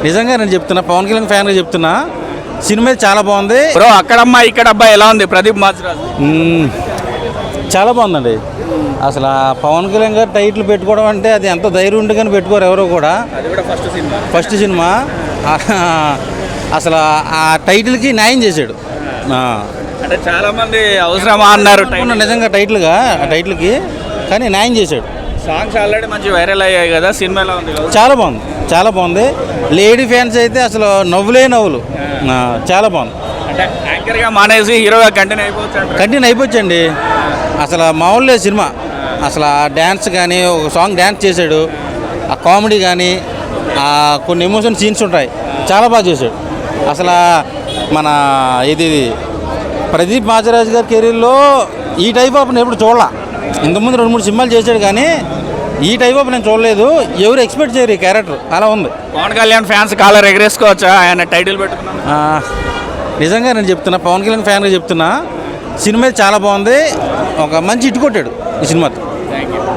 నిజంగా నేను చెప్తున్నా, పవన్ కళ్యాణ్ ఫ్యాన్గా చెప్తున్నా, సినిమా చాలా బాగుంది బ్రో. అక్కడమ్మా ఇక్కడబ్బా ఎలా ఉంది ప్రదీప్ మాచిరాజు? చాలా బాగుందండి. అసలు ఆ పవన్ కళ్యాణ్ గారు టైటిల్ పెట్టుకోవడం అంటే అది ఎంత ధైర్యం ఉండి కానీ పెట్టుకోరు ఎవరో కూడా. అది కూడా ఫస్ట్ సినిమా అసలు ఆ టైటిల్కి న్యాయం చేశాడు. అంటే చాలా మంది అవసరమా అన్నారు నిజంగా టైటిల్కి, కానీ న్యాయం చేశాడు. సాంగ్స్ ఆల్రెడీ మంచి వైరల్ అయ్యాయి కదా, సినిమా ఎలా ఉంది? చాలా బాగుంది. లేడీ ఫ్యాన్స్ అయితే అసలు నవ్వులే నవ్వులు. చాలా బాగుంది. అంటే యాంకర్గా మానేసి హీరోగా కంటిన్యూ అయిపోవచ్చండి. అసలు మామూలు సినిమా, అసలు ఆ డ్యాన్స్ కానీ ఒక సాంగ్ డ్యాన్స్ చేశాడు, ఆ కామెడీ కానీ కొన్ని ఎమోషన్ సీన్స్ ఉంటాయి, చాలా బాగా చేశాడు. అసలు మన ఇది ప్రదీప్ మాచిరాజు గారి కెరీర్లో ఈ టైప్ ఆఫ్ నేను ఎప్పుడు చూడాల. ఇంతకుముందు 2-3 సినిమాలు చేశాడు కానీ ఈ టైప్ ఆఫ్ నేను చూడలేదు. ఎవరు ఎక్స్పెక్ట్ చేయరు ఈ క్యారెక్టర్, అలా ఉంది. పవన్ కళ్యాణ్ ఫ్యాన్స్ కాలర్ ఎగరేసుకోవచ్చా ఆయన టైటిల్ పెట్టుకున్నా? నిజంగా నేను చెప్తున్నా, పవన్ కళ్యాణ్ ఫ్యాన్గా చెప్తున్నా, సినిమా చాలా బాగుంది. ఒక మంచి హిట్ కొట్టాడు ఈ సినిమాతో.